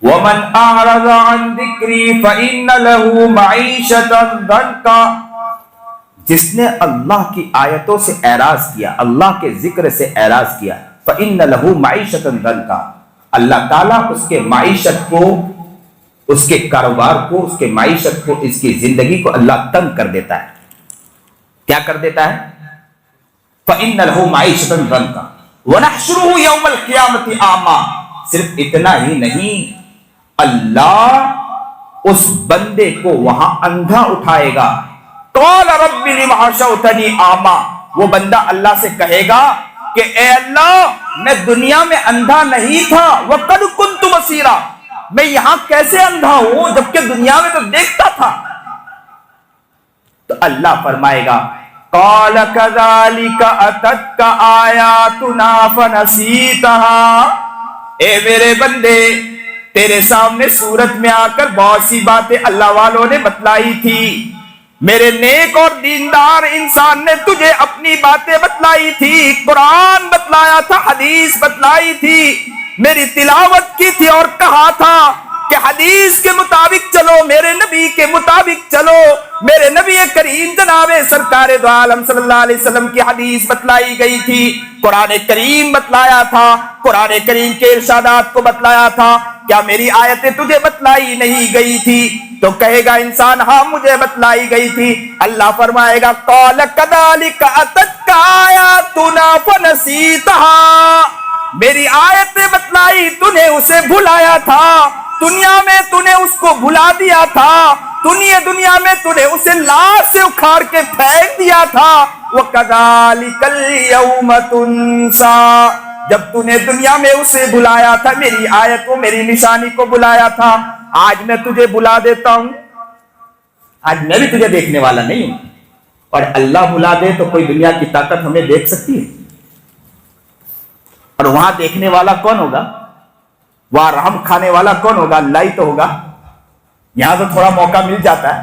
Speaker 3: وَمَنْ أَعْرَضَ عَنْ ذِكْرِي فَإِنَّ لَهُ مَعِيشَةً ضَنْكًا، جس نے اللہ کی آیتوں سے اعراض کیا، اللہ کے ذکر سے اعراض کیا، فَإِنَّ لَهُ مَعِيشَةً ضَنْكًا، اللہ تعالیٰ اس کے معیشت کو، اس کے کاروبار کو، اس کے معیشت کو، اس کی زندگی کو اللہ تنگ کر دیتا ہے۔ کیا کر دیتا ہے؟ فَإِنَّ لَهُ مَعِيشَةً ضَنْكًا وَنَحْشُرُهُ يَوْمَ الْقِيَامَةِ أَعْمَىٰ، صرف اتنا ہی نہیں، اللہ اس بندے کو وہاں اندھا اٹھائے گا۔ قَالَ رَبِّ لِمَ حَشَرْتَنِی أَعْمَىٰ، وہ بندہ اللہ سے کہے گا کہ اے اللہ، میں دنیا میں اندھا نہیں تھا، وَقَدْ كُنْتُ بَصِیرًا، میں یہاں کیسے اندھا ہوں جبکہ دنیا میں تو دیکھتا تھا۔ تو اللہ فرمائے گا قَالَ كَذَلِكَ أَتَتْكَ آيَاتُنَا فَنَسِيتَهَا، اے میرے بندے، تیرے سامنے صورت میں آ کر بہت سی باتیں اللہ والوں نے بتلائی تھی، میرے نیک اور دیندار انسان نے تجھے اپنی باتیں بتلائی تھی، قرآن بتلایا تھا، حدیث بتلائی تھی، میری تلاوت کی تھی اور کہا تھا کہ حدیث کے مطابق چلو، میرے نبی کے مطابق چلو، میرے نبی کریم جناب سرکار دو عالم صلی اللہ علیہ وسلم کی حدیث بتلائی گئی تھی، قرآن کریم بتلایا تھا، قرآن کریم کے ارشادات کو بتلایا تھا، کیا میری آیتیں تجھے بتلائی نہیں گئی تھی؟ تو کہے گا انسان ہاں مجھے بتلائی گئی تھی۔ اللہ فرمائے گا قَالَ كَذَلِكَ أَتَتْكَ آيَاتُنَا فَنَسِيتَهَا، میری آیتیں بتلائی، تُنے اسے بھلایا تھا، دنیا میں تُنے اس کو بھلا دیا تھا، دنیا میں تُنے اسے لاش سے اکھاڑ کے پھینک دیا تھا، وَكَذَلِكَ الْيَوْمَ تُنْسَىٰ، جب تُنے دنیا میں اسے بھلایا تھا، میری آیت کو، میری نشانی کو بلایا تھا، آج میں تجھے بلا دیتا ہوں۔ آج میں بھی تجھے دیکھنے والا نہیں ہوں، اور اللہ بلا دے تو کوئی دنیا کی طاقت ہمیں دیکھ سکتی ہے؟ اور وہاں دیکھنے والا کون ہوگا؟ وہاں رحم کھانے والا کون ہوگا؟ اللہ ہی تو ہوگا۔ یہاں تو تھوڑا موقع مل جاتا ہے۔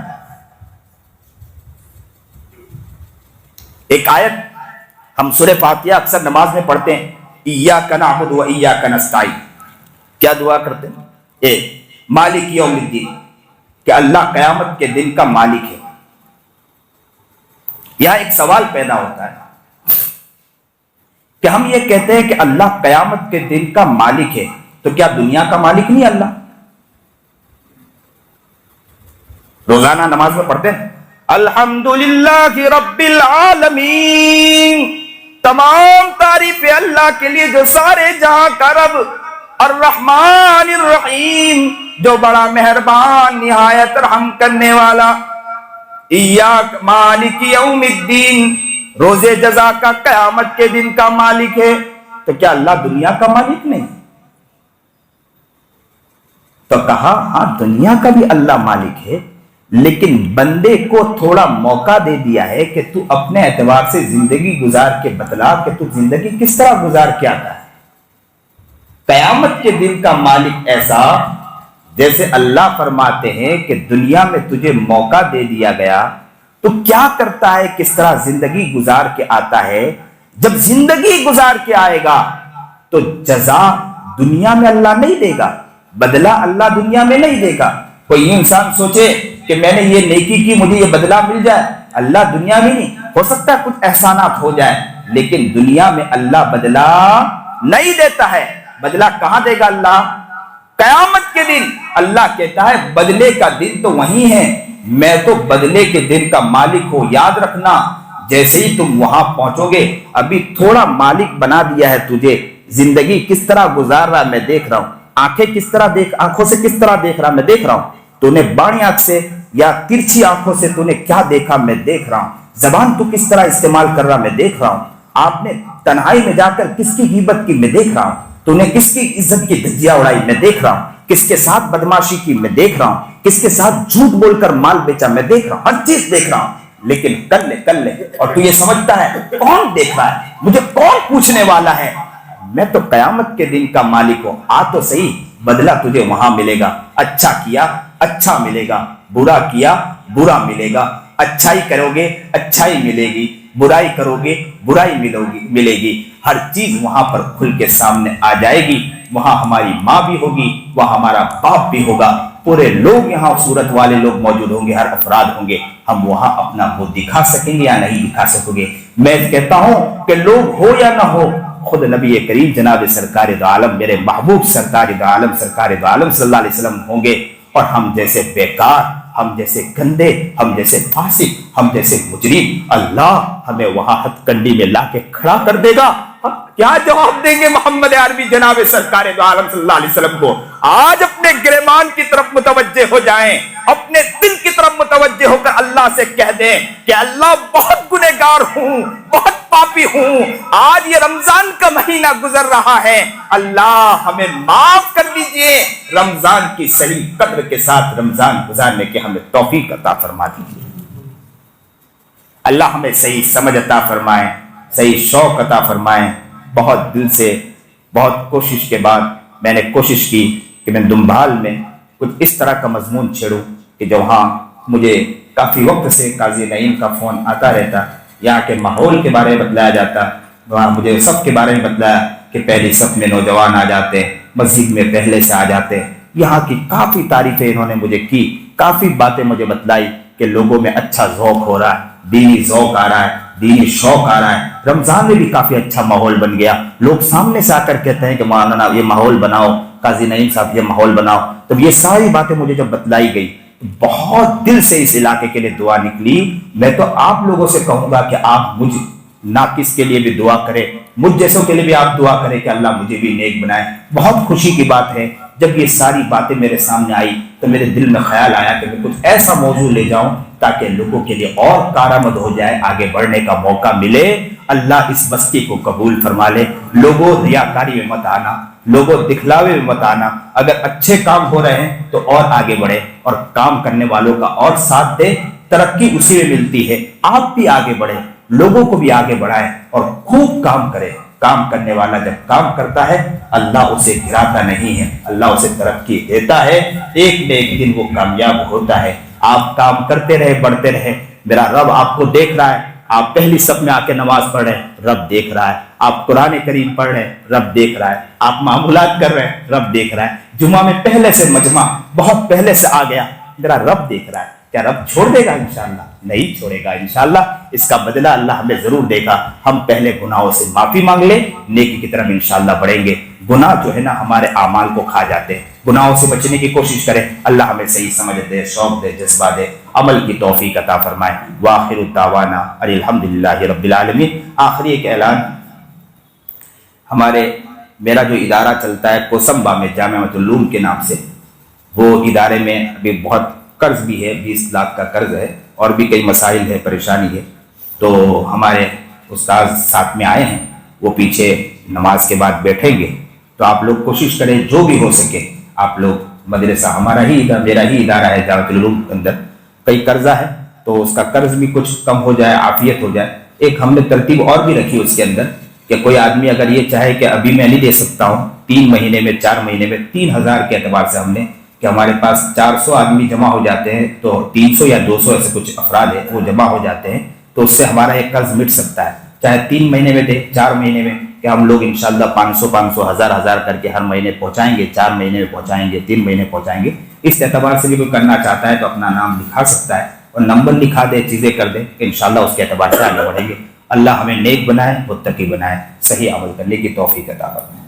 Speaker 3: ایک آیت ہم سورہ فاتحہ اکثر نماز میں پڑھتے ہیں، ایاک نعبد و ایاک نستعین، کیا دعا کرتے ہیں؟ مالک یوم الدین، کہ اللہ قیامت کے دن کا مالک ہے۔ یہاں ایک سوال پیدا ہوتا ہے کہ ہم یہ کہتے ہیں کہ اللہ قیامت کے دن کا مالک ہے، تو کیا دنیا کا مالک نہیں اللہ؟ روزانہ نماز میں پڑھتے ہیں الحمدللہ رب العالمین، تمام تعریف اللہ کے لیے جو سارے جہاں کا رب، الرحمن الرحیم، جو بڑا مہربان نہایت رحم کرنے والا، ایاک مالک یوم الدین، روز جزا کا، قیامت کے دن کا مالک ہے، تو کیا اللہ دنیا کا مالک نہیں؟ تو کہا ہاں دنیا کا بھی اللہ مالک ہے، لیکن بندے کو تھوڑا موقع دے دیا ہے کہ تو اپنے اعتبار سے زندگی گزار کے بتلا کہ تو زندگی کس طرح گزار کے آتا ہے۔ قیامت کے دن کا مالک ایسا، جیسے اللہ فرماتے ہیں کہ دنیا میں تجھے موقع دے دیا گیا تو کیا کرتا ہے، کس طرح زندگی گزار کے آتا ہے۔ جب زندگی گزار کے آئے گا تو جزا دنیا میں اللہ نہیں دے گا، بدلہ اللہ دنیا میں نہیں دے گا۔ کوئی انسان سوچے کہ میں نے یہ نیکی کی مجھے یہ بدلہ مل جائے. اللہ دنیا میں نہیں، ہو سکتا ہے کچھ احسانات ہو جائے، لیکن دنیا میں اللہ بدلہ نہیں دیتا ہے. بدلہ کہاں دے گا اللہ؟ قیامت کے دن. اللہ کہتا ہے بدلے کا دن تو وہی ہے، میں تو بدلے کے دن کا مالک ہوں. یاد رکھنا، جیسے ہی تم وہاں پہنچو گے، ابھی تھوڑا مالک بنا دیا ہے تجھے. زندگی کس طرح گزار رہا میں دیکھ رہا ہوں، آنکھوں سے کس طرح دیکھ رہا میں دیکھ رہا ہوں. تو نے باڑی آنکھ سے یا ترچھی آنکھوں سے تو نے کیا دیکھا میں دیکھ رہا ہوں. زبان تو کس طرح استعمال کر رہا میں دیکھ رہا ہوں. آپ نے تنہائی میں جا کر کس کی غیبت کی میں دیکھ رہا ہوں. تو نے کس کی عزت کی دھجیاں اڑائی میں دیکھ رہا ہوں. کس کے ساتھ بدماشی کی میں دیکھ رہا ہوں. کس کے ساتھ جھوٹ بول کر مال بیچا میں دیکھ رہا ہوں. ہر چیز دیکھ رہا ہوں. لیکن کر لے اور تو یہ سمجھتا ہے کون دیکھ رہا ہے مجھے، کون پوچھنے والا ہے؟ میں تو قیامت کے دن کا مالک ہوں. آ تو صحیح، بدلہ تجھے وہاں ملے گا. اچھا کیا اچھا ملے گا، برا کیا برا ملے گا. اچھائی کرو گے اچھائی ملے گی، برائی کرو گے برائی ملے گی. ہر چیز وہاں پر کھل کے سامنے آ جائے گی. وہاں ہماری ماں بھی ہوگی، وہاں ہمارا باپ بھی ہوگا، پورے لوگ یہاں صورت والے لوگ موجود ہوں گے، ہر افراد ہوں گے. ہم وہاں اپنا منہ دکھا سکیں گے یا نہیں دکھا سکیں گے؟ میں کہتا ہوں کہ لوگ ہو یا نہ ہو، خود نبی کریم جناب سرکار دو عالم، میرے محبوب سرکار دو عالم صلی اللہ علیہ وسلم ہوں گے. اور ہم جیسے بیکار، ہم جیسے گندے، ہم جیسے فاسق، ہم جیسے مجرم، اللہ ہمیں وہاں ہتھ کنڈی میں لا کے کھڑا کر دے گا. ہم کیا جواب دیں گے محمد عربی جناب سرکار دو عالم صلی اللہ علیہ وسلم کو؟ آج اپنے گریبان کی طرف متوجہ ہو جائیں، اپنے دل کی طرف متوجہ ہو کر اللہ سے کہہ دیں کہ اللہ بہت گنہگار ہوں، بہت پاپی ہوں. آج یہ رمضان کا مہینہ گزر رہا ہے، اللہ ہمیں معاف کر دیجئے. رمضان کی صحیح قدر کے ساتھ رمضان گزارنے کے ہمیں توفیق عطا فرما دیجئے. اللہ ہمیں صحیح سمجھ عطا فرمائے، صحیح شوق عطا فرمائے. بہت دل سے، بہت کوشش کے بعد میں نے کوشش کی کہ میں دمبھال میں کچھ اس طرح کا مضمون چھیڑوں کہ جہاں مجھے کافی وقت سے قاضی نعیم کا فون آتا رہتا، یہاں کے ماحول کے بارے میں بتلایا جاتا. وہاں مجھے سب کے بارے میں بتلایا کہ پہلی صف میں نوجوان آ جاتے، مسجد میں پہلے سے آ جاتے. یہاں کی کافی تعریفیں انہوں نے مجھے کی، کافی باتیں مجھے بتلائی کہ لوگوں میں اچھا ذوق ہو رہا ہے، دینی ذوق آ رہا ہے، دینی شوق آ رہا ہے. رمضان میں بھی کافی اچھا ماحول بن گیا. لوگ سامنے سے آ کر کہتے ہیں کہ مولانا یہ ماحول بناؤ، قاضی نعیم صاحب یہ ماحول بناؤ. تو یہ ساری باتیں مجھے جب بتلائی گئی، بہت دل سے اس علاقے کے لیے دعا نکلی. میں تو آپ لوگوں سے کہوں گا کہ آپ مجھ ناقص کے لیے بھی دعا کریں، مجھ جیسوں کے لیے بھی آپ دعا کریں کہ اللہ مجھے بھی نیک بنائے. بہت خوشی کی بات ہے جب یہ ساری باتیں میرے سامنے آئی تو میرے دل میں خیال آیا کہ میں کچھ ایسا موضوع لے جاؤں تاکہ لوگوں کے لیے اور کارآمد ہو جائے، آگے بڑھنے کا موقع ملے. اللہ اس بستی کو قبول فرما لے. لوگوں ریاکاری میں مت آنا، لوگوں دکھلاوے میں مت آنا. اگر اچھے کام ہو رہے ہیں تو اور آگے بڑھے، اور کام کرنے والوں کا اور ساتھ دے. ترقی اسی میں ملتی ہے. آپ بھی آگے بڑھے، لوگوں کو بھی آگے بڑھائیں اور خوب کام کرے. کام کرنے والا جب کام کرتا ہے اللہ اسے گراتا نہیں ہے، اللہ اسے ترقی دیتا ہے. ایک نہ ایک دن وہ کامیاب ہوتا ہے. آپ کام کرتے رہے، بڑھتے رہے. میرا رب آپ کو دیکھ رہا ہے. آپ پہلی صف میں آ کے نماز پڑھ رہے ہیں، رب دیکھ رہا ہے. آپ قرآن کریم پڑھ رہے ہیں، رب دیکھ رہا ہے. آپ معمولات کر رہے ہیں، رب دیکھ رہا ہے. جمعہ میں پہلے سے مجمع بہت پہلے سے آ گیا، میرا رب دیکھ رہا ہے. کیا رب چھوڑ دے گا؟ انشاءاللہ نہیں چھوڑے گا. انشاءاللہ اس کا بدلہ اللہ ہمیں ضرور دے گا. ہم پہلے گناہوں سے معافی مانگ لیں، نیکی کی طرف انشاءاللہ بڑھیں گے. گناہ جو ہے نا ہمارے اعمال کو کھا جاتے ہیں. گناہوں سے بچنے کی کوشش کریں. اللہ ہمیں صحیح سمجھ دے، شوق دے، جذبہ دے، عمل کی توفیق عطا فرمائے. وآخر الدعوانا الحمدللہ رب العالمین. آخری ایک اعلان، میرا جو ادارہ چلتا ہے کوسمبا میں جامعۃ العلوم کے نام سے، وہ ادارے میں ابھی بہت قرض بھی ہے، 20 لاکھ کا قرض ہے، اور بھی کئی مسائل ہے، پریشانی ہے. تو ہمارے استاد ساتھ میں آئے ہیں، وہ پیچھے نماز کے بعد بیٹھیں گے. تو آپ لوگ کوشش کریں جو بھی ہو سکے. آپ لوگ مدرسہ میرا ہی ادارہ ہے جامعۃ العلوم کے اندر، کئی قرضہ ہے تو اس کا قرض بھی کچھ کم ہو جائے، عافیت ہو جائے. ایک ہم نے ترتیب اور بھی رکھی اس کے اندر کہ کوئی آدمی اگر یہ چاہے کہ ابھی میں نہیں دے سکتا ہوں، 3 مہینے میں 4 مہینے میں 3000 کے اعتبار سے ہم نے کہ ہمارے پاس 400 آدمی جمع ہو جاتے ہیں تو 300 یا 200 ایسے کچھ افراد ہیں وہ جمع ہو جاتے ہیں، تو اس سے ہمارا ایک قرض مٹ سکتا ہے. چاہے 3 مہینے میں دے، 4 مہینے میں، کہ ہم لوگ انشاءاللہ 500 1000 کر کے ہر مہینے پہنچائیں گے. 4 مہینے میں پہنچائیں گے، 3 مہینے پہنچائیں گے. اس اعتبار سے بھی کوئی کرنا چاہتا ہے تو اپنا نام لکھا سکتا ہے اور نمبر لکھا دے، چیزیں کر دے، کہ انشاءاللہ اس کے اعتبار سے آگے بڑھیں گے۔ اللہ ہمیں نیک بنائے، متقی بنائے، صحیح عمل کرنے کی توفیق عطا فرمائے۔